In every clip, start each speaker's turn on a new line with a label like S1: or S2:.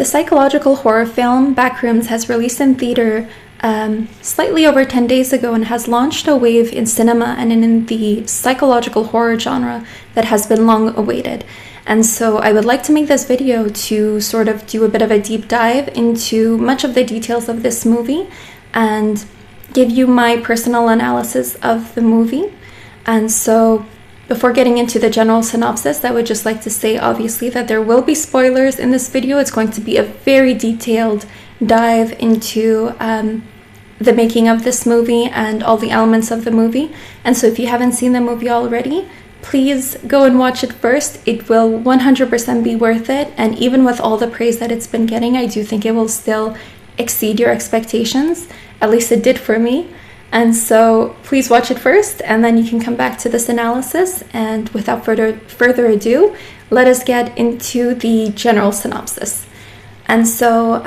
S1: The psychological horror film Backrooms has released in theater slightly over 10 days ago and has launched a wave in cinema and in the psychological horror genre that has been long awaited. And so I would like to make this video to sort of do a bit of a deep dive into much of the details of this movie and give you my personal analysis of the movie. And so before getting into the general synopsis, I would just like to say obviously that there will be spoilers in this video. It's going to be a very detailed dive into the making of this movie and all the elements of the movie. And so if you haven't seen the movie already, please go and watch it first. It will 100% be worth it. And even with all the praise that it's been getting, I do think it will still exceed your expectations. At least it did for me. And so please watch it first, and then you can come back to this analysis. And without further ado, let us get into the general synopsis. And so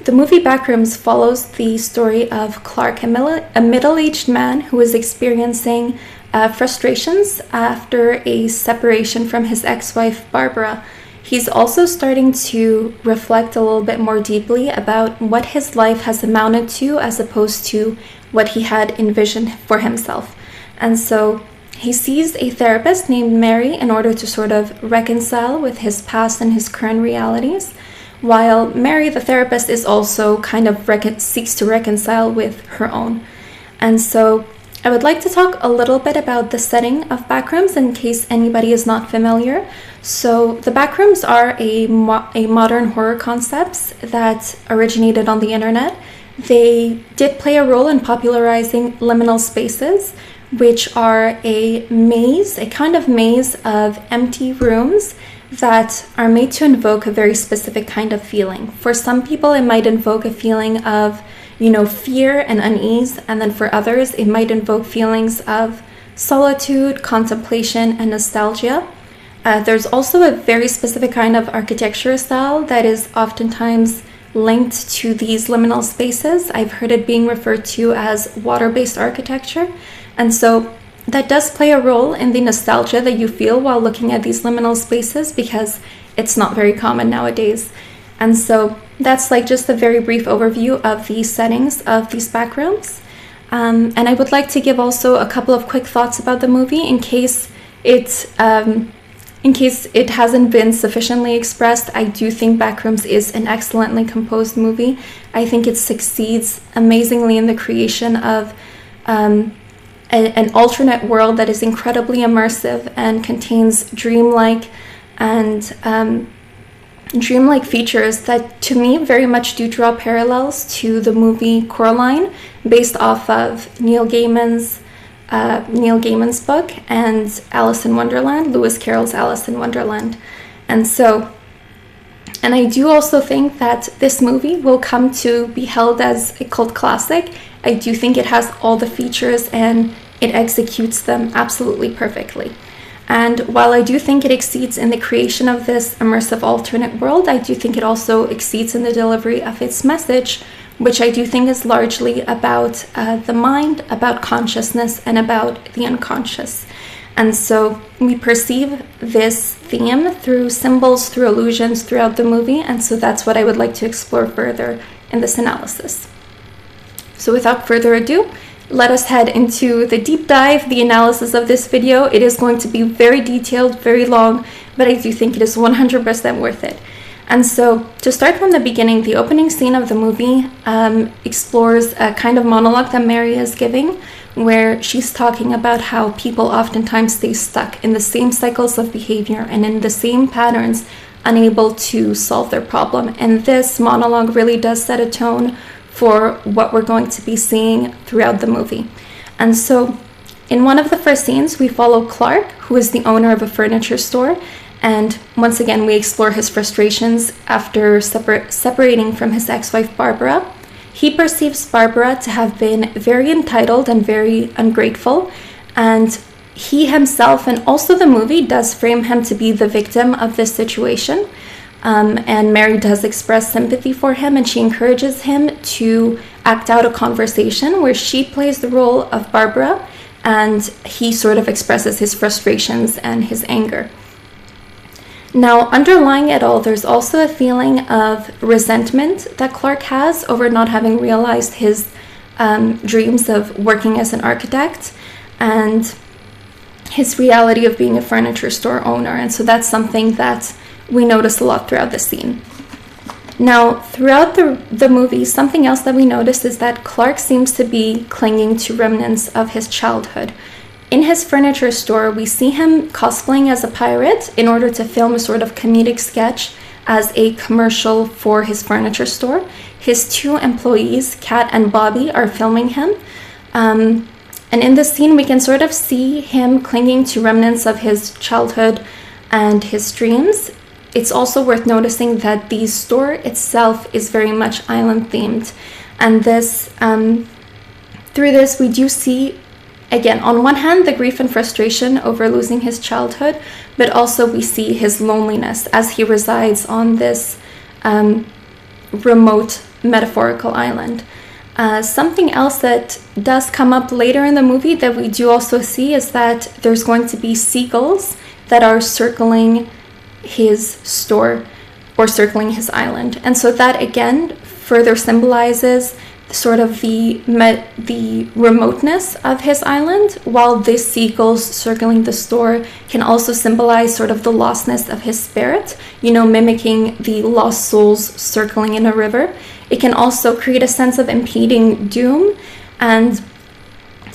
S1: the movie Backrooms follows the story of Clark, a middle-aged man who is experiencing frustrations after a separation from his ex-wife, Barbara. He's also starting to reflect a little bit more deeply about what his life has amounted to as opposed to what he had envisioned for himself. And so he sees a therapist named Mary in order to sort of reconcile with his past and his current realities, while Mary, the therapist, is also kind of seeks to reconcile with her own. And so I would like to talk a little bit about the setting of Backrooms in case anybody is not familiar. So the Backrooms are a modern horror concepts that originated on the internet. They did play a role in popularizing liminal spaces, which are a maze, a kind of maze of empty rooms that are made to invoke a very specific kind of feeling. For some people, it might invoke a feeling of, fear and unease, and then for others, it might invoke feelings of solitude, contemplation, and nostalgia. There's also a very specific kind of architecture style that is oftentimes linked to these liminal spaces. I've heard it being referred to as water-based architecture. And so that does play a role in the nostalgia that you feel while looking at these liminal spaces, because it's not very common nowadays. And so that's like just a very brief overview of the settings of these backrooms. And I would like to give also a couple of quick thoughts about the movie in case it hasn't been sufficiently expressed. I do think Backrooms is an excellently composed movie. I think it succeeds amazingly in the creation of an alternate world that is incredibly immersive and contains dreamlike features that, to me, very much do draw parallels to the movie Coraline, based off of Neil Gaiman's book and Alice in Wonderland, Lewis Carroll's Alice in Wonderland. And I do also think that this movie will come to be held as a cult classic. I do think it has all the features and it executes them absolutely perfectly. And while I do think it exceeds in the creation of this immersive alternate world, I do think it also exceeds in the delivery of its message, which I do think is largely about the mind, about consciousness, and about the unconscious. And so we perceive this theme through symbols, through illusions throughout the movie, and so that's what I would like to explore further in this analysis. So without further ado, let us head into the deep dive, the analysis of this video. It is going to be very detailed, very long, but I do think it is 100% worth it. And so, to start from the beginning, the opening scene of the movie explores a kind of monologue that Mary is giving, where she's talking about how people oftentimes stay stuck in the same cycles of behavior and in the same patterns, unable to solve their problem. And this monologue really does set a tone for what we're going to be seeing throughout the movie. And so, in one of the first scenes, we follow Clark, who is the owner of a furniture store. And once again, we explore his frustrations after separating from his ex-wife, Barbara. He perceives Barbara to have been very entitled and very ungrateful. And he himself, and also the movie, does frame him to be the victim of this situation. And Mary does express sympathy for him, and she encourages him to act out a conversation where she plays the role of Barbara, and he sort of expresses his frustrations and his anger. Now, underlying it all, there's also a feeling of resentment that Clark has over not having realized his dreams of working as an architect and his reality of being a furniture store owner. And so that's something that we notice a lot throughout the scene. Now, throughout the movie, something else that we notice is that Clark seems to be clinging to remnants of his childhood. In his furniture store, we see him cosplaying as a pirate in order to film a sort of comedic sketch as a commercial for his furniture store. His two employees, Kat and Bobby, are filming him. And in this scene, we can sort of see him clinging to remnants of his childhood and his dreams. It's also worth noticing that the store itself is very much island themed. And this, through this, we do see, again, on one hand, the grief and frustration over losing his childhood, but also we see his loneliness as he resides on this remote metaphorical island. Something else that does come up later in the movie that we do also see is that there's going to be seagulls that are circling his store or circling his island. And so that, again, further symbolizes sort of the remoteness of his island, while this seagulls circling the store can also symbolize sort of the lostness of his spirit, mimicking the lost souls circling in a river. It can also create a sense of impending doom and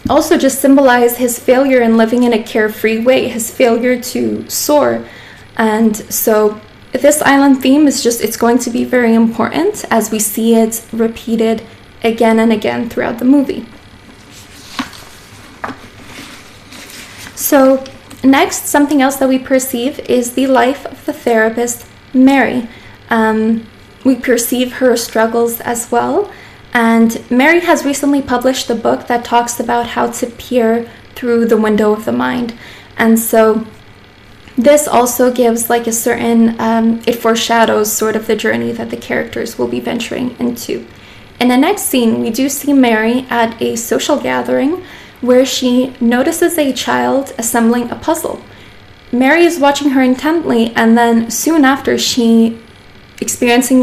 S1: also just symbolize his failure in living in a carefree way, his failure to soar. And so this island theme is it's going to be very important as we see it repeated again and again throughout the movie. So next, something else that we perceive is the life of the therapist, Mary. We perceive her struggles as well. And Mary has recently published a book that talks about how to peer through the window of the mind. And so this also gives like a certain, it foreshadows sort of the journey that the characters will be venturing into. In the next scene, we do see Mary at a social gathering where she notices a child assembling a puzzle. Mary is watching her intently, and then soon after she experiences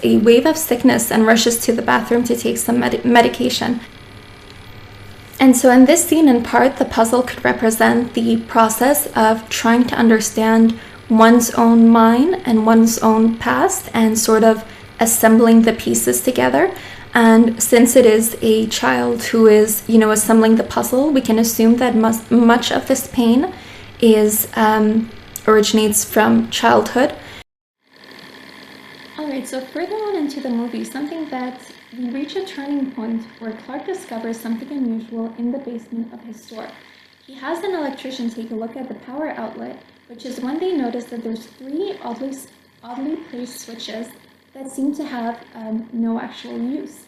S1: a wave of sickness and rushes to the bathroom to take some medication. And so in this scene, in part, the puzzle could represent the process of trying to understand one's own mind and one's own past and sort of assembling the pieces together. And since it is a child who is, assembling the puzzle, we can assume that much of this pain originates from childhood. Alright, so further on into the movie, something that we reach a turning point where Clark discovers something unusual in the basement of his store. He has an electrician take a look at the power outlet, which is when they notice that there's 3 oddly placed switches that seem to have no actual use.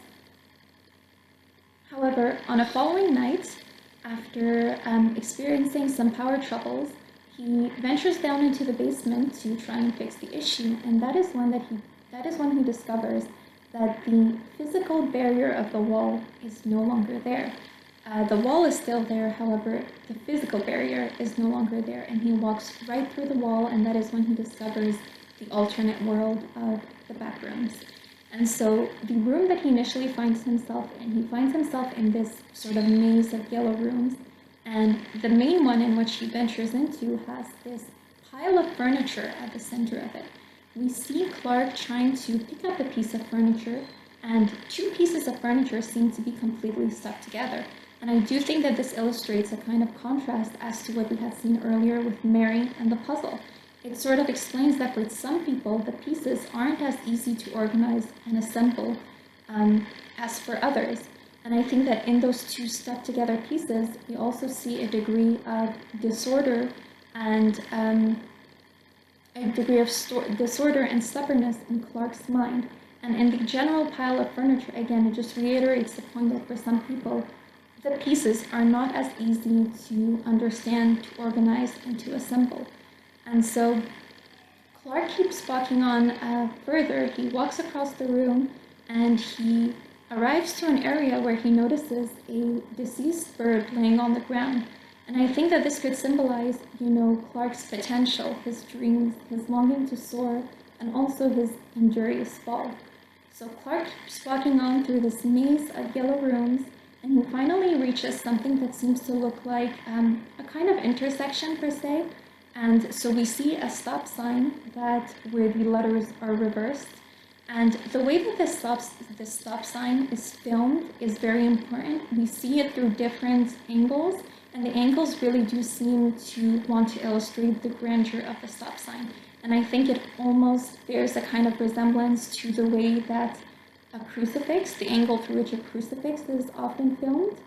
S1: However, on a following night, after experiencing some power troubles, he ventures down into the basement to try and fix the issue, and that is when he discovers that the physical barrier of the wall is no longer there. The wall is still there, however, the physical barrier is no longer there, and he walks right through the wall, and that is when he discovers the alternate world of the Backrooms. And so the room that he initially finds himself in, he finds himself in this sort of maze of yellow rooms, and the main one in which he ventures into has this pile of furniture at the center of it. We see Clark trying to pick up a piece of furniture, and 2 pieces of furniture seem to be completely stuck together. And I do think that this illustrates a kind of contrast as to what we had seen earlier with Mary and the puzzle. It sort of explains that for some people, the pieces aren't as easy to organize and assemble as for others. And I think that in those 2 stuck together pieces, we also see a degree of disorder and disorder and stubbornness in Clark's mind. And in the general pile of furniture, again, it just reiterates the point that for some people, the pieces are not as easy to understand, to organize, and to assemble. And so Clark keeps walking on further. He walks across the room, and he arrives to an area where he notices a deceased bird laying on the ground. And I think that this could symbolize, Clark's potential, his dreams, his longing to soar, and also his injurious fall. So Clark keeps walking on through this maze of yellow rooms, and he finally reaches something that seems to look like a kind of intersection per se. And so we see a stop sign where the letters are reversed. And the way that this stop sign is filmed is very important. We see it through different angles, and the angles really do seem to want to illustrate the grandeur of the stop sign. And I think it almost bears a kind of resemblance to the way that a crucifix, the angle through which a crucifix is often filmed,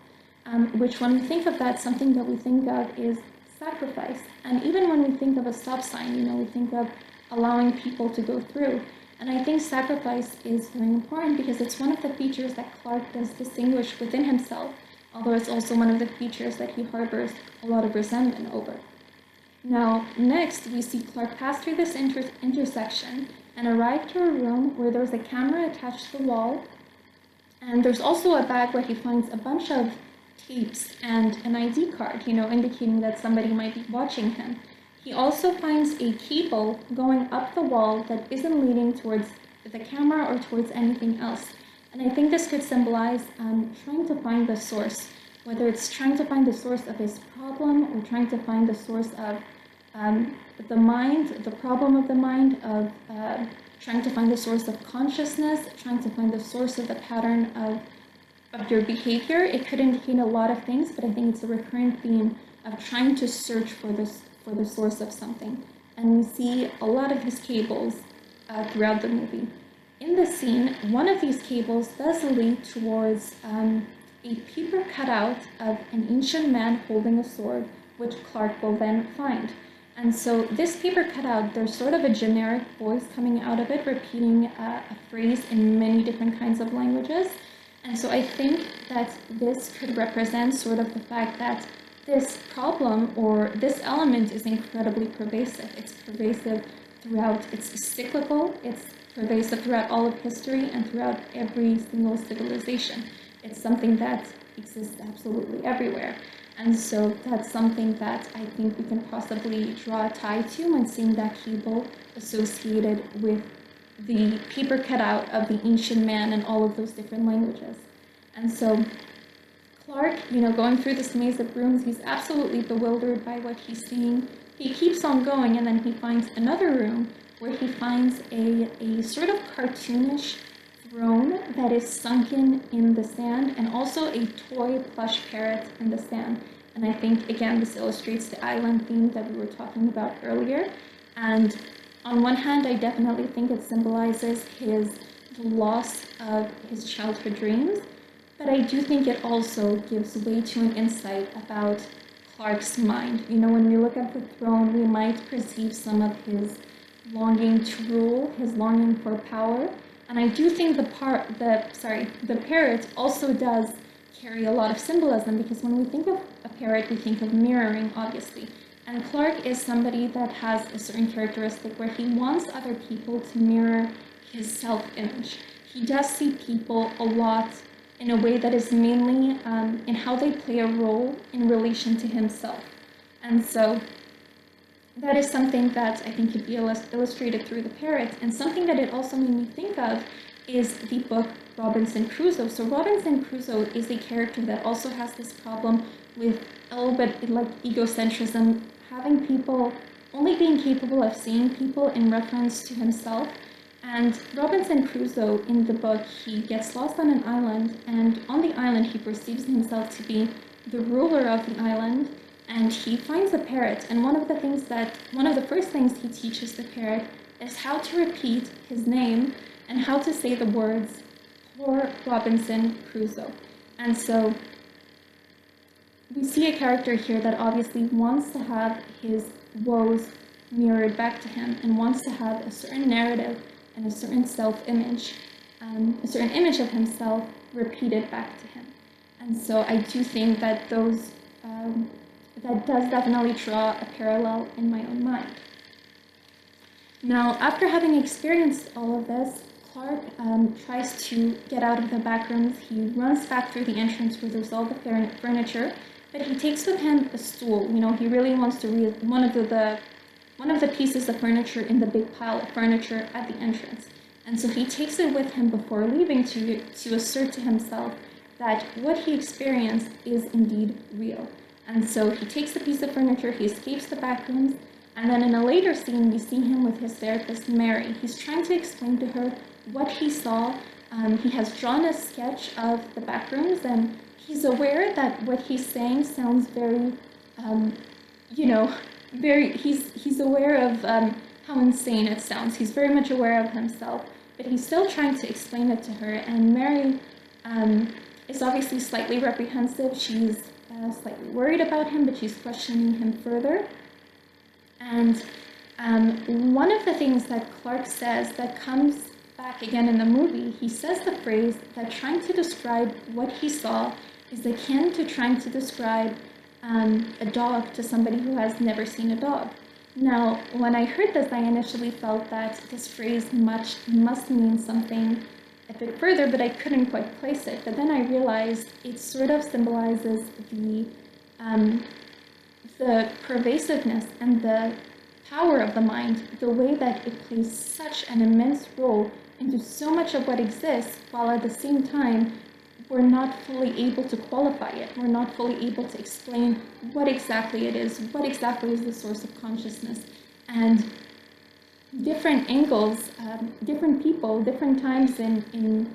S1: which when we think of that, something that we think of is sacrifice. And even when we think of a stop sign, we think of allowing people to go through. And I think sacrifice is very important because it's one of the features that Clark does distinguish within himself, although it's also one of the features that he harbors a lot of resentment over. Now, next, we see Clark pass through this intersection and arrive to a room where there's a camera attached to the wall, and there's also a bag where he finds a bunch of tapes and an ID card, indicating that somebody might be watching him. He also finds a cable going up the wall that isn't leading towards the camera or towards anything else. And I think this could symbolize trying to find the source, whether it's trying to find the source of his problem or trying to find the source of the mind, the problem of the mind, of trying to find the source of consciousness, trying to find the source of the pattern of your behavior. It could indicate a lot of things, but I think it's a recurrent theme of trying to search for the source of something. And we see a lot of these cables throughout the movie. In the scene, one of these cables does lead towards a paper cutout of an ancient man holding a sword, which Clark will then find. And so this paper cutout, there's sort of a generic voice coming out of it, repeating a phrase in many different kinds of languages. And so I think that this could represent sort of the fact that this problem or this element is incredibly pervasive. It's pervasive throughout, it's cyclical, it's pervasive throughout all of history and throughout every single civilization. It's something that exists absolutely everywhere. And so that's something that I think we can possibly draw a tie to when seeing that cable associated with the paper cutout of the ancient man in all of those different languages. And so Clark, going through this maze of rooms, he's absolutely bewildered by what he's seeing. He keeps on going, and then he finds another room where he finds a sort of cartoonish throne that is sunken in the sand, and also a toy plush parrot in the sand. And I think, again, this illustrates the island theme that we were talking about earlier. And on one hand, I definitely think it symbolizes the loss of his childhood dreams, but I do think it also gives way to an insight about Clark's mind. When we look at the throne, we might perceive some of his longing to rule, his longing for power. And I do think the parrot also does carry a lot of symbolism, because when we think of a parrot, we think of mirroring, obviously. And Clark is somebody that has a certain characteristic where he wants other people to mirror his self-image. He does see people a lot in a way that is mainly in how they play a role in relation to himself. And so that is something that I think could be illustrated through the parrot. And something that it also made me think of is the book Robinson Crusoe. So Robinson Crusoe is a character that also has this problem with a little bit like egocentrism, having people only being capable of seeing people in reference to himself. And Robinson Crusoe, in the book, he gets lost on an island, and on the island he perceives himself to be the ruler of the island, and he finds a parrot. And one of the first things he teaches the parrot is how to repeat his name and how to say the words, "Poor Robinson Crusoe." And so we see a character here that obviously wants to have his woes mirrored back to him and wants to have a certain narrative and a certain self-image, a certain image of himself repeated back to him. And so I do think that that does definitely draw a parallel in my own mind. Now, after having experienced all of this, Clark tries to get out of the back rooms. He runs back through the entrance where there's all the furniture, but he takes with him a stool. You know, he really wants to read one of the pieces of furniture in the big pile of furniture at the entrance. And so he takes it with him before leaving to assert to himself that what he experienced is indeed real. And so he takes the piece of furniture, he escapes the back rooms, and then in a later scene, we see him with his therapist, Mary. He's trying to explain to her what he saw. He has drawn a sketch of the back rooms, and he's aware that what he's saying sounds very, he's aware of how insane it sounds. He's very much aware of himself, but he's still trying to explain it to her. And Mary is obviously slightly reprehensive. She's slightly worried about him, but she's questioning him further. And one of the things that Clark says that comes back again in the movie, he says the phrase that trying to describe what he saw is akin to trying to describe a dog to somebody who has never seen a dog. Now, when I heard this, I initially felt that this phrase must mean something a bit further, but I couldn't quite place it. But then I realized it sort of symbolizes the pervasiveness and the power of the mind, the way that it plays such an immense role into so much of what exists, while at the same time, we're not fully able to qualify it. We're not fully able to explain what exactly it is, what exactly is the source of consciousness. And different angles, different people, different times in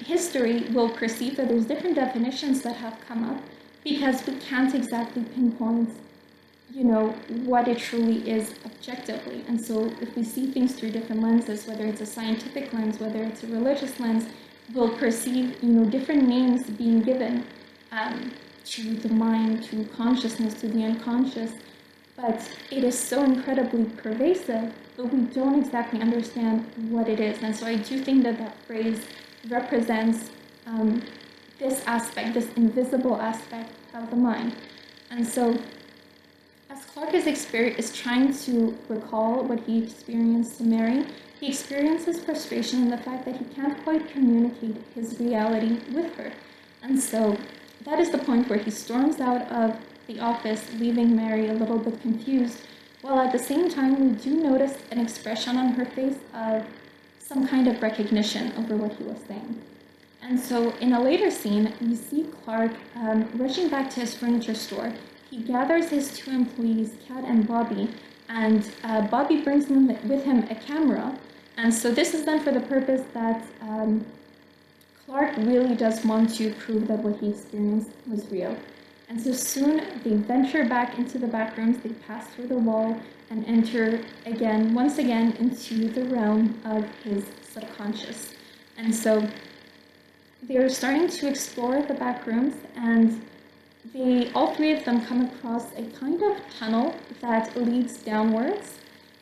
S1: history will perceive that there's different definitions that have come up because we can't exactly pinpoint, what it truly is objectively. And so if we see things through different lenses, whether it's a scientific lens, whether it's a religious lens, we'll perceive, different names being given to the mind, to consciousness, to the unconscious. But it is so incredibly pervasive, but we don't exactly understand what it is. And so I do think that that phrase represents this aspect, this invisible aspect of the mind. And so as Clark is trying to recall what he experienced to Mary, he experiences frustration in the fact that he can't quite communicate his reality with her. And so that is the point where he storms out of the office, leaving Mary a little bit confused, while at the same time we do notice an expression on her face of some kind of recognition over what he was saying. And so in a later scene, we see Clark rushing back to his furniture store. He gathers his two employees, Kat and Bobby, and Bobby brings with him a camera. And so this is done for the purpose that Clark really does want to prove that what he experienced was real. And so soon they venture back into the back rooms, they pass through the wall and enter once again into the realm of his subconscious. And so they're starting to explore the back rooms, and all three of them come across a kind of tunnel that leads downwards.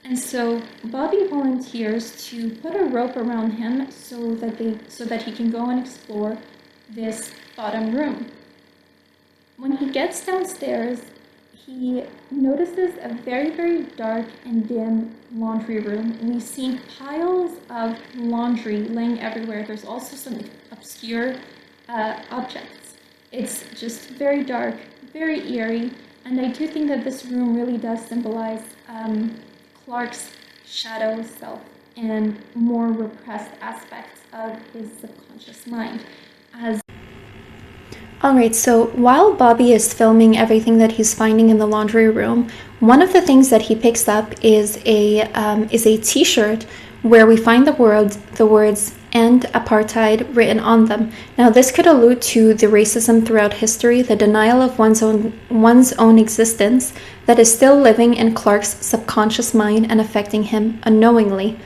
S1: And so Bobby volunteers to put a rope around him so that he can go and explore this bottom room. When he gets downstairs, he notices a very, very dark and dim laundry room. We see piles of laundry laying everywhere. There's also some obscure objects. It's just very dark, very eerie, and I do think that this room really does symbolize Clark's shadow self and more repressed aspects of his subconscious mind. Alright, so while Bobby is filming everything that he's finding in the laundry room, one of the things that he picks up is a t-shirt where we find the words "End Apartheid" written on them. Now this could allude to the racism throughout history, the denial of one's own existence that is still living in Clark's subconscious mind and affecting him unknowingly.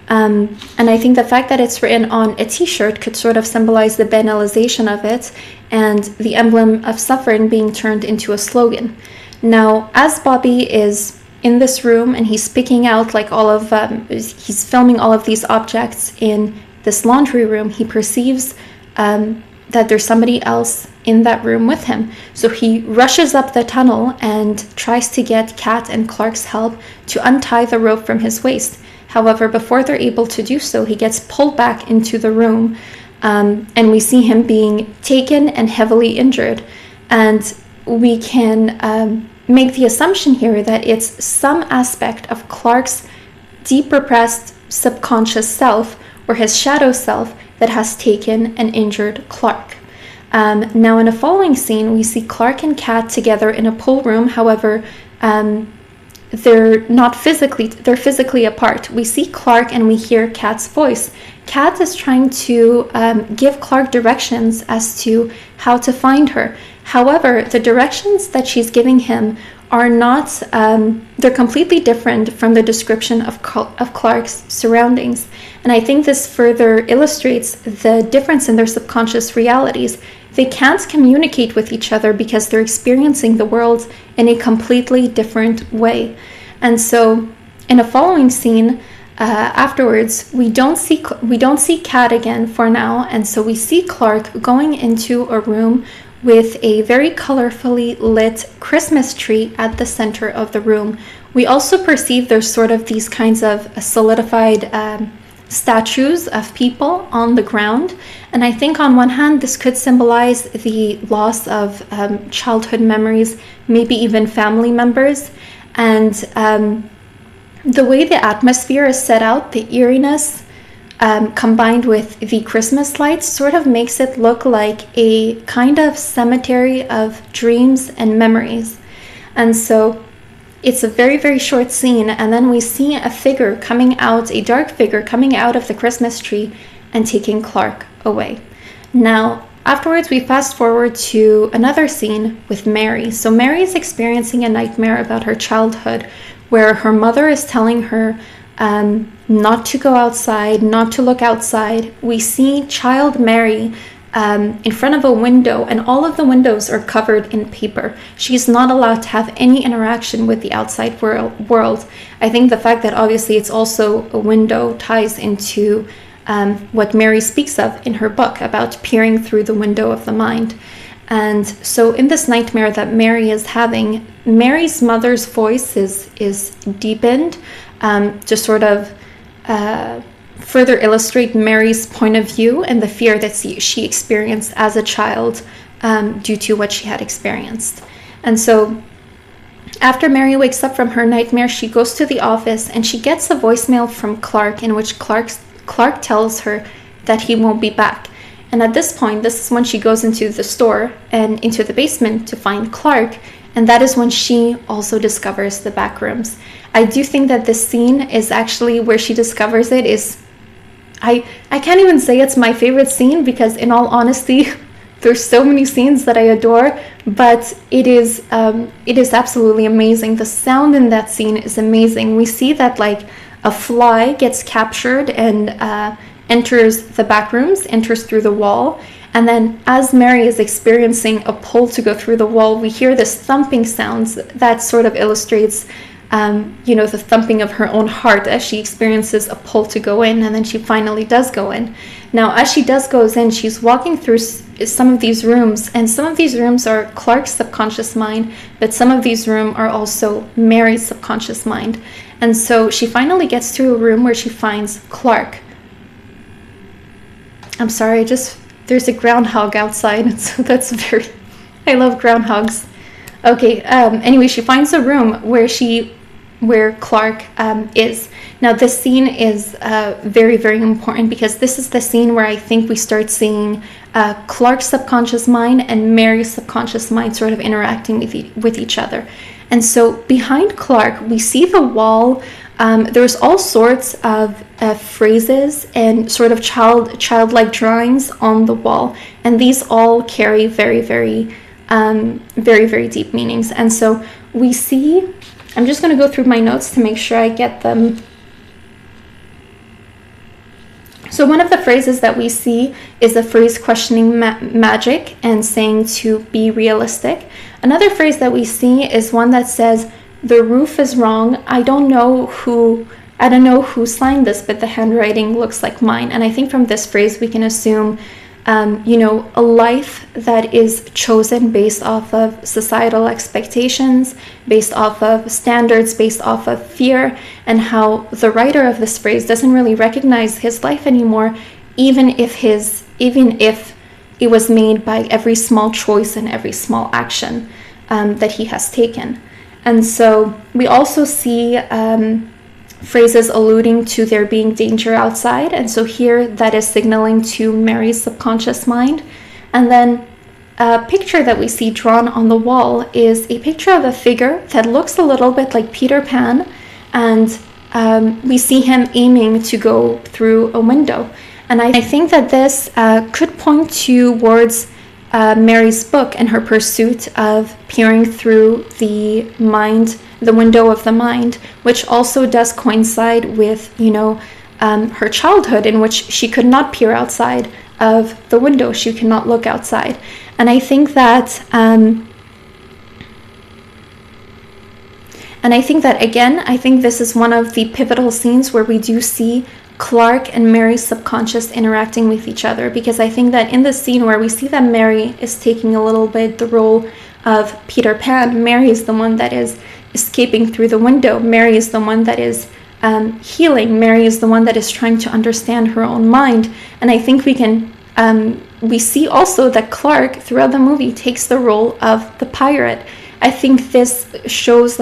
S1: And I think the fact that it's written on a t-shirt could sort of symbolize the banalization of it and the emblem of suffering being turned into a slogan. Now, as Bobby is in this room and he's picking out he's filming all of these objects in this laundry room, he perceives that there's somebody else in that room with him. So he rushes up the tunnel and tries to get Kat and Clark's help to untie the rope from his waist. However, before they're able to do so, he gets pulled back into the room, and we see him being taken and heavily injured. And we can make the assumption here that it's some aspect of Clark's deep repressed subconscious self or his shadow self that has taken and injured Clark. Now in a following scene, we see Clark and Kat together in a pool room. However, they're physically apart. We see Clark and we hear Kat's voice. Kat is trying to give Clark directions as to how to find her. However, the directions that she's giving him are not, they're completely different from the description of Clark's surroundings. And I think this further illustrates the difference in their subconscious realities. They can't communicate with each other because they're experiencing the world in a completely different way. And so in a following scene, afterwards, we don't see Kat again for now. And so we see Clark going into a room with a very colorfully lit Christmas tree at the center of the room. We also perceive there's sort of these kinds of solidified statues of people on the ground. And I think on one hand, this could symbolize the loss of childhood memories, maybe even family members. And the way the atmosphere is set out, the eeriness, combined with the Christmas lights sort of makes it look like a kind of cemetery of dreams and memories. And so it's a very, very short scene, and then we see a figure coming out, a dark figure coming out of the Christmas tree and taking Clark away. Now, afterwards, we fast forward to another scene with Mary. So Mary is experiencing a nightmare about her childhood where her mother is telling her not to go outside, not to look outside. We see child Mary in front of a window, and all of the windows are covered in paper. She's not allowed to have any interaction with the outside world. I think the fact that obviously it's also a window ties into what Mary speaks of in her book about peering through the window of the mind. And so in this nightmare that Mary is having, Mary's mother's voice is deepened to sort of further illustrate Mary's point of view and the fear that she experienced as a child due to what she had experienced. And so after Mary wakes up from her nightmare, she goes to the office and she gets a voicemail from Clark in which Clark tells her that he won't be back. And at this point, this is when she goes into the store and into the basement to find Clark. And that is when she also discovers the Backrooms. I do think that this scene is actually where she discovers it is, I can't even say it's my favorite scene because in all honesty, there's so many scenes that I adore, but it is absolutely amazing. The sound in that scene is amazing. We see that like a fly gets captured and enters the Backrooms, enters through the wall. And then as Mary is experiencing a pull to go through the wall, we hear this thumping sounds that sort of illustrates, the thumping of her own heart as she experiences a pull to go in, and then she finally does go in. Now, as she goes in, she's walking through some of these rooms, and some of these rooms are Clark's subconscious mind, but some of these rooms are also Mary's subconscious mind. And so she finally gets to a room where she finds Clark. I'm sorry, there's a groundhog outside, and so I love groundhogs. Okay, anyway, she finds a room where Clark is. Now, this scene is very, very important because this is the scene where I think we start seeing Clark's subconscious mind and Mary's subconscious mind sort of interacting with each other. And so behind Clark, we see the wall. There's all sorts of phrases and sort of childlike drawings on the wall, and these all carry very, very, very, very deep meanings. And so we see, I'm just going to go through my notes to make sure I get them. So one of the phrases that we see is the phrase questioning magic and saying to be realistic. Another phrase that we see is one that says, "The roof is wrong. I don't know who signed this, but the handwriting looks like mine." And I think from this phrase we can assume, a life that is chosen based off of societal expectations, based off of standards, based off of fear, and how the writer of this phrase doesn't really recognize his life anymore, even if it was made by every small choice and every small action. that he has taken. And so we also see phrases alluding to there being danger outside. And so here that is signaling to Mary's subconscious mind. And then a picture that we see drawn on the wall is a picture of a figure that looks a little bit like Peter Pan. And we see him aiming to go through a window. And I think that this could point towards Mary's book and her pursuit of peering through the mind, the window of the mind, which also does coincide with, her childhood, in which she could not peer outside of the window. She cannot look outside. And I think that, again, I think this is one of the pivotal scenes where we do see Clark and Mary's subconscious interacting with each other, because I think that in the scene where we see that Mary is taking a little bit the role of Peter Pan, Mary is the one that is escaping through the window. Mary is the one that is healing. Mary is the one that is trying to understand her own mind. And I think we see also that Clark throughout the movie takes the role of the pirate. I think this shows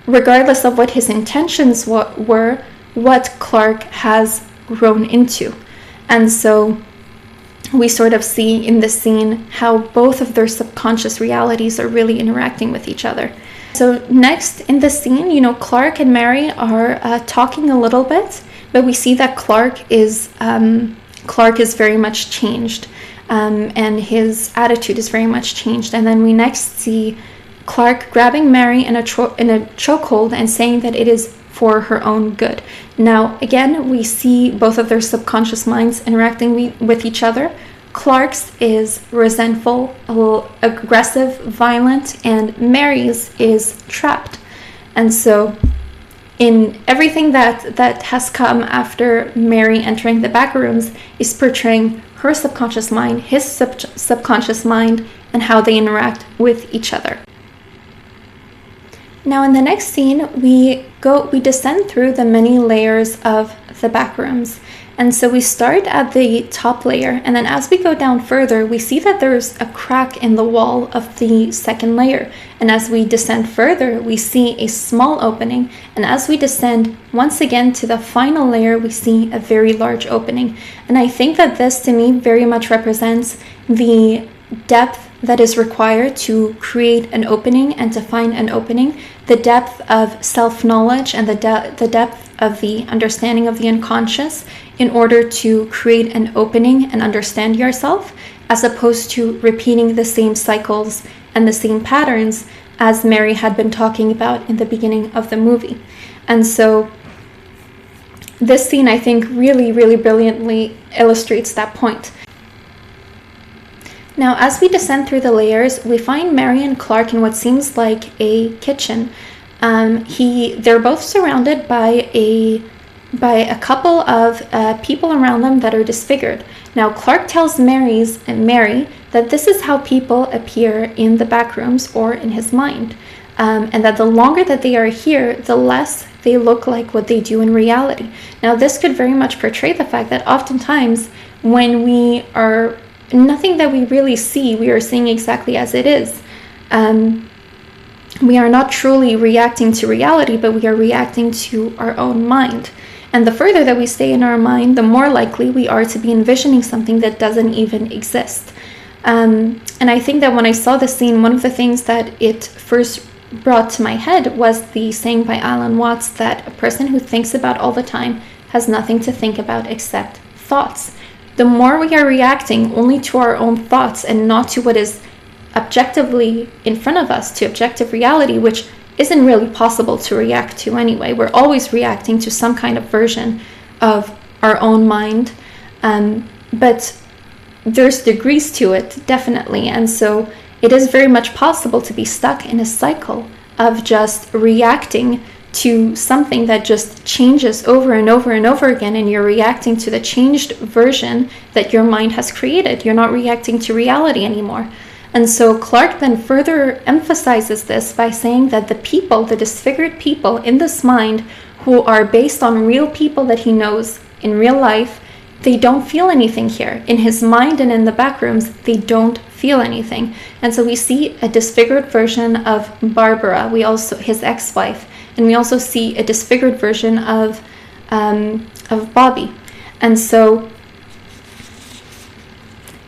S1: regardless of what his intentions were, what Clark has grown into. And so we sort of see in this scene how both of their subconscious realities are really interacting with each other. So next in the scene, Clark and Mary are talking a little bit, but we see that Clark is very much changed, and his attitude is very much changed. And then we next see Clark grabbing Mary in a chokehold and saying that it is for her own good. Now, again, we see both of their subconscious minds interacting with each other. Clark's is resentful, a little aggressive, violent, and Mary's is trapped. And so in everything that has come after Mary entering the Backrooms is portraying her subconscious mind, his subconscious mind, and how they interact with each other. Now in the next scene, we descend through the many layers of the Backrooms. And so we start at the top layer, and then as we go down further, we see that there's a crack in the wall of the second layer. And as we descend further, we see a small opening. And as we descend once again to the final layer, we see a very large opening. And I think that this, to me, very much represents the depth that is required to create an opening and to find an opening, the depth of self-knowledge and the depth of the understanding of the unconscious in order to create an opening and understand yourself, as opposed to repeating the same cycles and the same patterns as Mary had been talking about in the beginning of the movie. And so this scene, I think, really, really brilliantly illustrates that point. Now, as we descend through the layers, we find Mary and Clark in what seems like a kitchen. They're both surrounded by a couple of people around them that are disfigured. Now, Clark tells Mary that this is how people appear in the Backrooms or in his mind, and that the longer that they are here, the less they look like what they do in reality. Now, this could very much portray the fact that oftentimes when we are nothing that we really see, we are seeing exactly as it is. We are not truly reacting to reality, but we are reacting to our own mind. And the further that we stay in our mind, the more likely we are to be envisioning something that doesn't even exist. And I think that when I saw the scene, one of the things that it first brought to my head was the saying by Alan Watts that a person who thinks about all the time has nothing to think about except thoughts. The more we are reacting only to our own thoughts and not to what is objectively in front of us, to objective reality, which isn't really possible to react to anyway. We're always reacting to some kind of version of our own mind, but there's degrees to it, definitely. And so it is very much possible to be stuck in a cycle of just reacting to something that just changes over and over and over again, and you're reacting to the changed version that your mind has created. You're not reacting to reality anymore. And so Clark then further emphasizes this by saying that the people, the disfigured people in this mind, who are based on real people that he knows in real life, they don't feel anything here. In his mind and in the Backrooms, they don't feel anything. And so we see a disfigured version of Barbara, his ex-wife, and we also see a disfigured version of Bobby. And so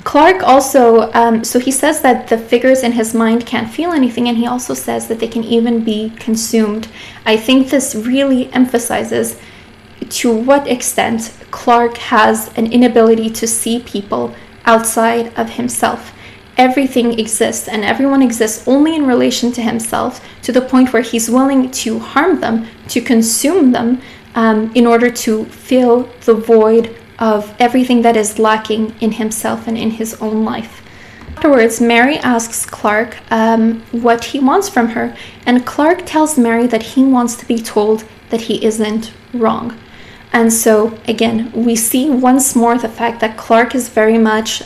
S1: Clark also, so he says that the figures in his mind can't feel anything, and he also says that they can even be consumed. I think this really emphasizes to what extent Clark has an inability to see people outside of himself. Everything exists, and everyone exists only in relation to himself, to the point where he's willing to harm them, to consume them, in order to fill the void of everything that is lacking in himself and in his own life. Afterwards, Mary asks Clark what he wants from her, and Clark tells Mary that he wants to be told that he isn't wrong. And so, again, we see once more the fact that Clark is very much,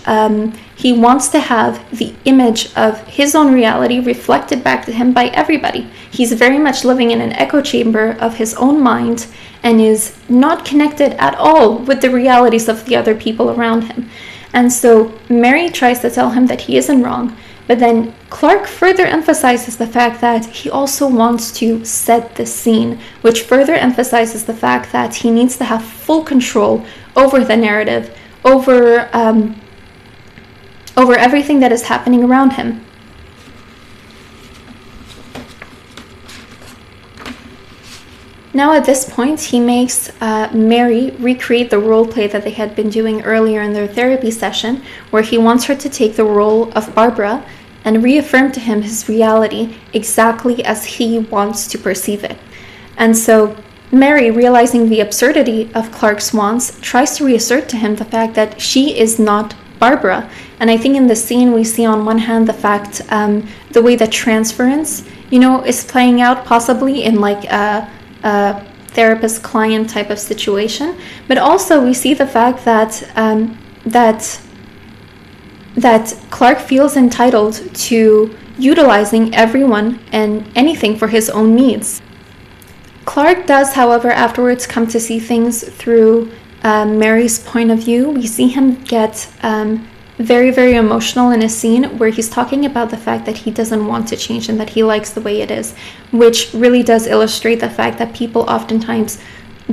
S1: he wants to have the image of his own reality reflected back to him by everybody. He's very much living in an echo chamber of his own mind and is not connected at all with the realities of the other people around him. And so Mary tries to tell him that he isn't wrong, but then Clark further emphasizes the fact that he also wants to set the scene, which further emphasizes the fact that he needs to have full control over the narrative, over everything that is happening around him. Now at this point, he makes Mary recreate the role play that they had been doing earlier in their therapy session, where he wants her to take the role of Barbara and reaffirm to him his reality exactly as he wants to perceive it. And so Mary, realizing the absurdity of Clark's wants, tries to reassert to him the fact that she is not Barbara. And I think in the scene we see on one hand the fact, the way that transference, is playing out possibly in like a therapist-client type of situation, but also we see the fact that Clark feels entitled to utilizing everyone and anything for his own needs. Clark does, however, afterwards come to see things through Mary's point of view. We see him get very, very emotional in a scene where he's talking about the fact that he doesn't want to change and that he likes the way it is, which really does illustrate the fact that people oftentimes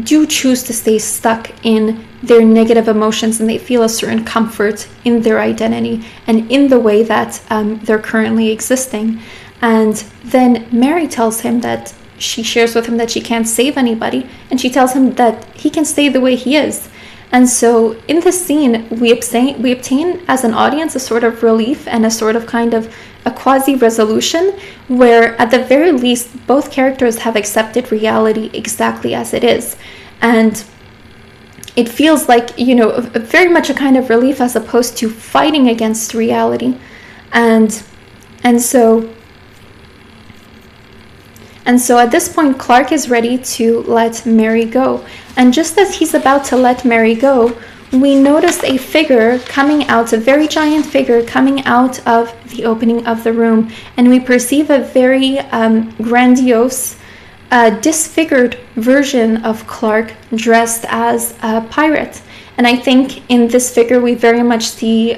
S1: do choose to stay stuck in their negative emotions, and they feel a certain comfort in their identity and in the way that they're currently existing. And then Mary tells him that she shares with him that she can't save anybody, and she tells him that he can stay the way he is. And so in this scene, we obtain as an audience a sort of relief and a sort of kind of a quasi-resolution, where at the very least both characters have accepted reality exactly as it is. And it feels like, very much a kind of relief as opposed to fighting against reality. And so at this point, Clark is ready to let Mary go. And just as he's about to let Mary go, we notice a figure coming out, a very giant figure coming out of the opening of the room. And we perceive a very grandiose, disfigured version of Clark dressed as a pirate. And I think in this figure, we very much see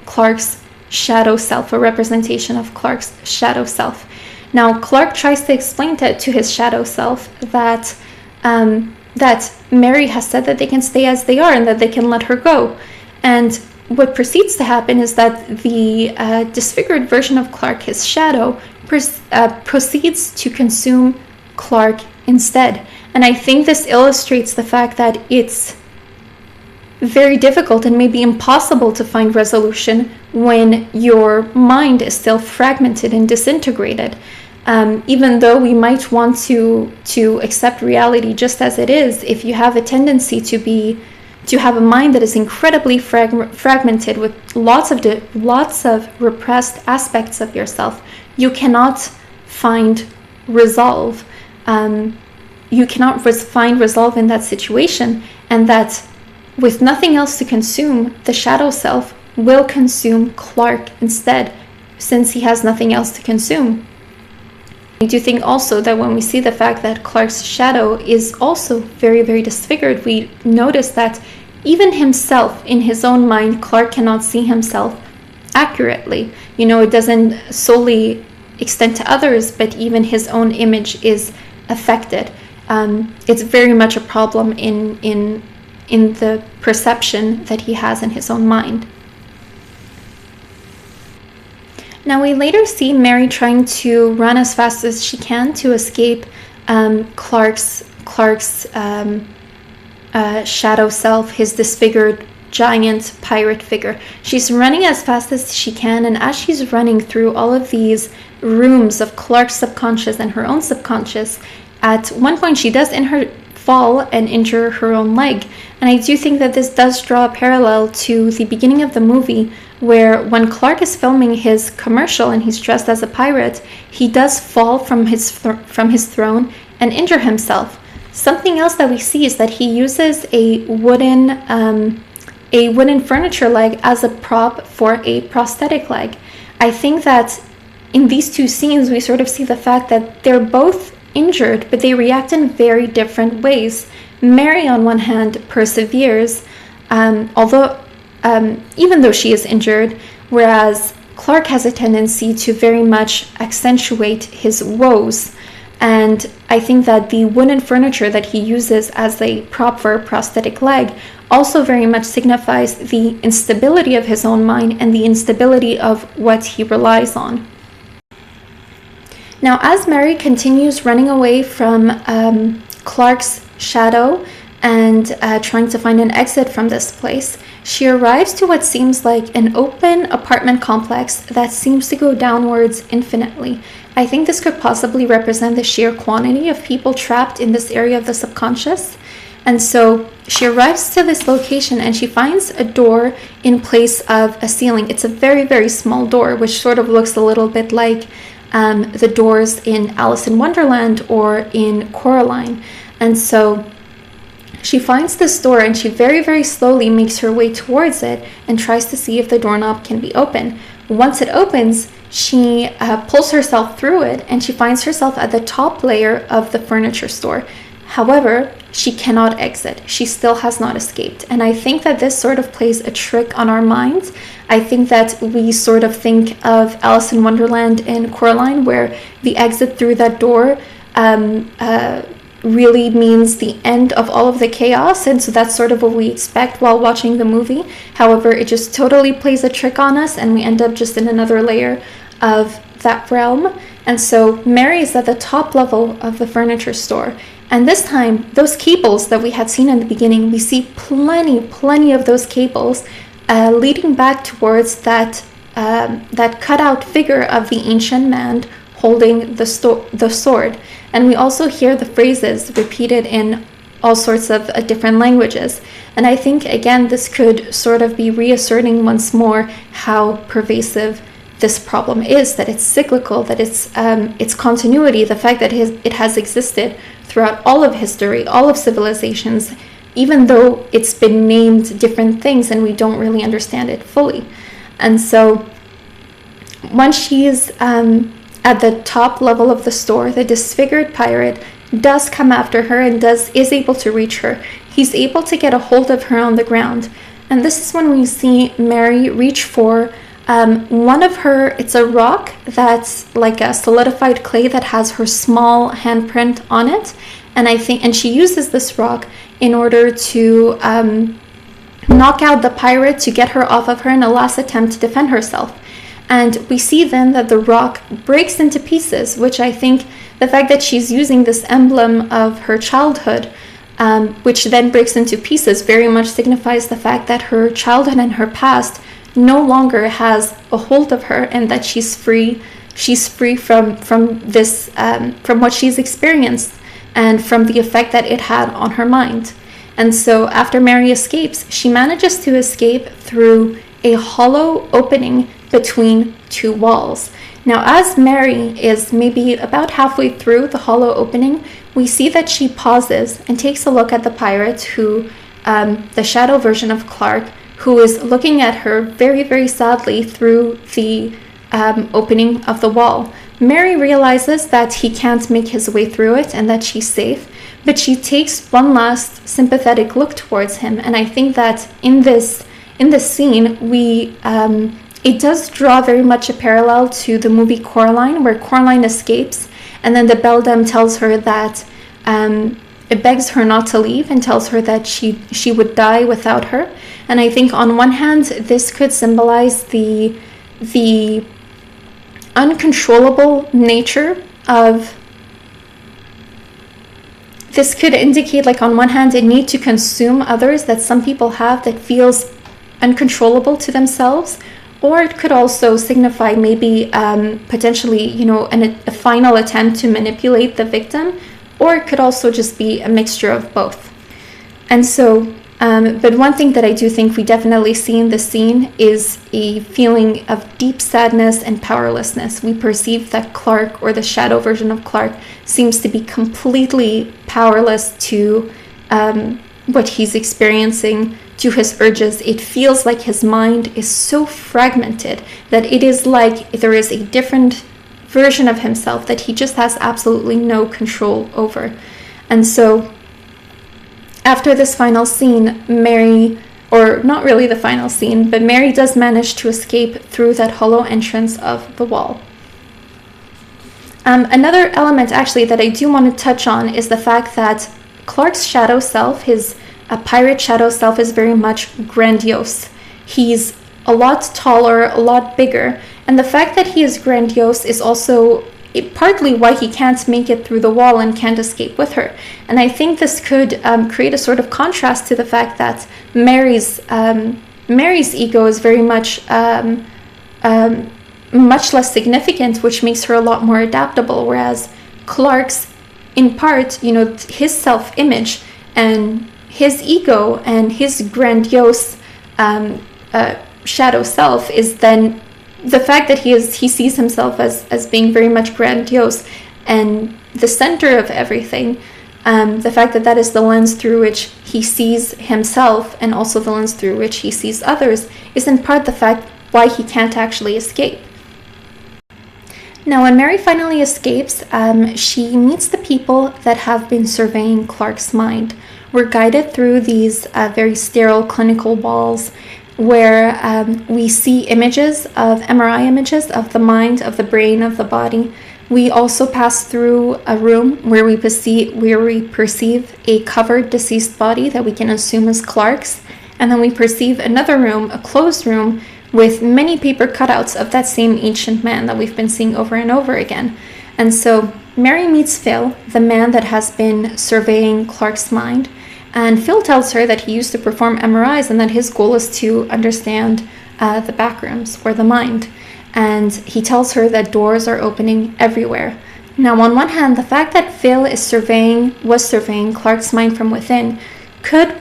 S1: Clark's shadow self, a representation of Clark's shadow self. Now, Clark tries to explain to his shadow self that Mary has said that they can stay as they are and that they can let her go. And what proceeds to happen is that the disfigured version of Clark, his shadow, proceeds to consume Clark instead. And I think this illustrates the fact that it's very difficult and maybe impossible to find resolution when your mind is still fragmented and disintegrated. Even though we might want to accept reality just as it is, if you have a tendency to have a mind that is incredibly fragmented with lots of repressed aspects of yourself, you cannot find resolve. You cannot find resolve in that situation, and that with nothing else to consume, the shadow self will consume Clark instead, since he has nothing else to consume. I do think also that when we see the fact that Clark's shadow is also very, very disfigured, we notice that even himself, in his own mind, Clark cannot see himself accurately. You know, it doesn't solely extend to others, but even his own image is affected. It's very much a problem in the perception that he has in his own mind. Now we later see Mary trying to run as fast as she can to escape Clark's shadow self, his disfigured giant pirate figure. She's running as fast as she can, and as she's running through all of these rooms of Clark's subconscious and her own subconscious, at one point she does fall and injure her own leg. And I do think that this does draw a parallel to the beginning of the movie, where when Clark is filming his commercial and he's dressed as a pirate, he does fall from his throne and injure himself. Something else that we see is that he uses a wooden furniture leg as a prop for a prosthetic leg. I think that in these two scenes, we sort of see the fact that they're both injured, but they react in very different ways. Mary, on one hand, perseveres, even though she is injured, whereas Clark has a tendency to very much accentuate his woes. And I think that the wooden furniture that he uses as a prop for a prosthetic leg also very much signifies the instability of his own mind and the instability of what he relies on. Now, as Mary continues running away from Clark's shadow and trying to find an exit from this place, she arrives to what seems like an open apartment complex that seems to go downwards infinitely. I think this could possibly represent the sheer quantity of people trapped in this area of the subconscious. And so she arrives to this location and she finds a door in place of a ceiling. It's a very, very small door, which sort of looks a little bit like the doors in Alice in Wonderland or in Coraline. And so she finds this door and she very, very slowly makes her way towards it and tries to see if the doorknob can be open. Once it opens, she pulls herself through it and she finds herself at the top layer of the furniture store. However, she cannot exit. She still has not escaped. And I think that this sort of plays a trick on our minds. I think that we sort of think of Alice in Wonderland and Coraline, where the exit through that door really means the end of all of the chaos. And so that's sort of what we expect while watching the movie. However, it just totally plays a trick on us and we end up just in another layer of that realm. And so Mary is at the top level of the furniture store. And this time, those cables that we had seen in the beginning, we see plenty of those cables leading back towards that cutout figure of the ancient man holding the sword. And we also hear the phrases repeated in all sorts of different languages. And I think, again, this could sort of be reasserting once more how pervasive this problem is, that it's cyclical, that it's continuity, the fact that it has existed throughout all of history, all of civilizations, even though it's been named different things and we don't really understand it fully. And so once she's at the top level of the store, the disfigured pirate does come after her and is able to reach her. He's able to get a hold of her on the ground. And this is when we see Mary reach for one of her, it's a rock that's like a solidified clay that has her small handprint on it. And she uses this rock in order to knock out the pirate, to get her off of her in a last attempt to defend herself. And we see then that the rock breaks into pieces, which I think the fact that she's using this emblem of her childhood, which then breaks into pieces, very much signifies the fact that her childhood and her past no longer has a hold of her, and that she's free from this, from what she's experienced and from the effect that it had on her mind. And so after Mary escapes, she manages to escape through a hollow opening between two walls. Now, as Mary is maybe about halfway through the hollow opening, we see that she pauses and takes a look at the pirate, who, the shadow version of Clark, who is looking at her very, very sadly through the opening of the wall. Mary realizes that he can't make his way through it and that she's safe, but she takes one last sympathetic look towards him. And I think that in this scene, we it does draw very much a parallel to the movie Coraline, where Coraline escapes, and then the beldam tells her that it begs her not to leave and tells her that she would die without her. And I think on one hand, this could symbolize the uncontrollable nature of. This could indicate, like, on one hand, a need to consume others that some people have that feels uncontrollable to themselves, or it could also signify maybe potentially, you know, a final attempt to manipulate the victim, or it could also just be a mixture of both. And so, but one thing that I do think we definitely see in the scene is a feeling of deep sadness and powerlessness. We perceive that Clark, or the shadow version of Clark, seems to be completely powerless to what he's experiencing, to his urges. It feels like his mind is so fragmented that it is like there is a different version of himself that he just has absolutely no control over. And so after this final scene, Mary, or not really the final scene, but Mary does manage to escape through that hollow entrance of the wall. Another element actually that I do want to touch on is the fact that Clark's shadow self, his pirate shadow self, is very much grandiose. He's a lot taller, a lot bigger, and the fact that he is grandiose is also partly why he can't make it through the wall and can't escape with her. And I think this could create a sort of contrast to the fact that Mary's ego is very much much less significant, which makes her a lot more adaptable, whereas Clark's, in part, you know, his self-image and his ego and his grandiose shadow self is then the fact that he sees himself as being very much grandiose and the center of everything. The fact that that is the lens through which he sees himself and also the lens through which he sees others is in part the fact why he can't actually escape. Now, when Mary finally escapes, she meets the people that have been surveying Clark's mind. We're guided through these very sterile clinical walls where we see images of MRI images of the mind, of the brain, of the body. We also pass through a room where we perceive a covered deceased body that we can assume is Clark's, and then we perceive another room, a closed room, with many paper cutouts of that same ancient man that we've been seeing over and over again. And so Mary meets Phil, the man that has been surveying Clark's mind, and Phil tells her that he used to perform MRIs and that his goal is to understand the backrooms, or the mind. And he tells her that doors are opening everywhere. Now, on one hand, the fact that Phil was surveying Clark's mind from within could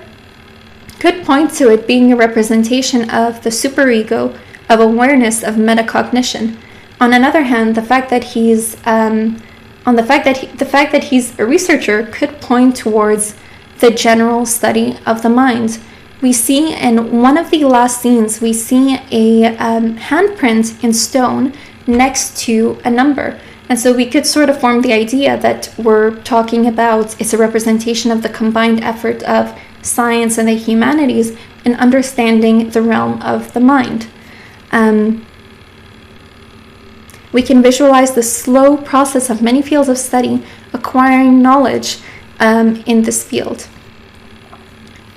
S1: point to it being a representation of the superego, of awareness, of metacognition. On another hand, the fact that he's a researcher could point towards the general study of the mind. We see in one of the last scenes, we see a handprint in stone next to a number. And so we could sort of form the idea that we're talking about, it's a representation of the combined effort of science and the humanities in understanding the realm of the mind. We can visualize the slow process of many fields of study acquiring knowledge in this field.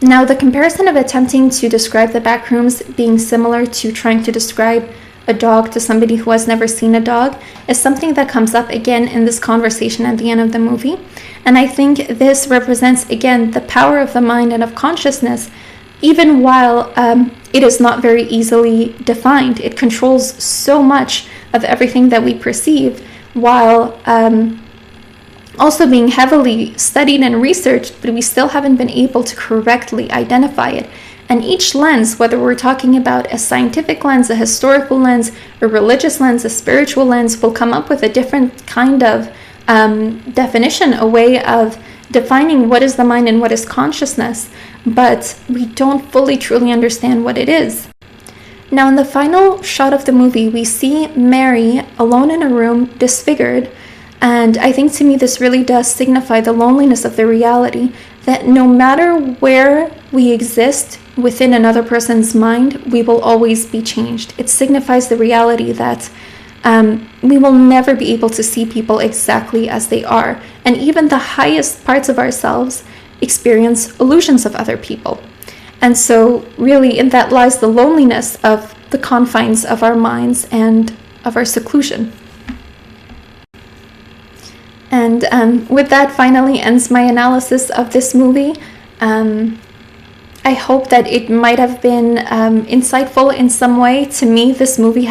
S1: Now, the comparison of attempting to describe the backrooms being similar to trying to describe a dog to somebody who has never seen a dog is something that comes up again in this conversation at the end of the movie. And I think this represents, again, the power of the mind and of consciousness, even while it is not very easily defined. It controls so much of everything that we perceive, while also being heavily studied and researched, but we still haven't been able to correctly identify it. And each lens, whether we're talking about a scientific lens, a historical lens, a religious lens, a spiritual lens, will come up with a different kind of definition, a way of defining what is the mind and what is consciousness, but we don't fully truly understand what it is. Now, in the final shot of the movie, we see Mary alone in a room, disfigured, and I think to me this really does signify the loneliness of the reality that no matter where we exist within another person's mind, we will always be changed. It signifies the reality that we will never be able to see people exactly as they are. And even the highest parts of ourselves experience illusions of other people. And so really in that lies the loneliness of the confines of our minds and of our seclusion. And with that finally ends my analysis of this movie. I hope that it might have been insightful in some way. To me, this movie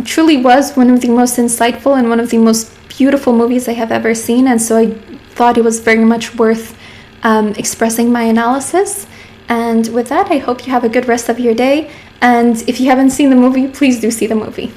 S1: truly was one of the most insightful and one of the most beautiful movies I have ever seen. And so I thought it was very much worth expressing my analysis. And with that, I hope you have a good rest of your day. And if you haven't seen the movie, please do see the movie.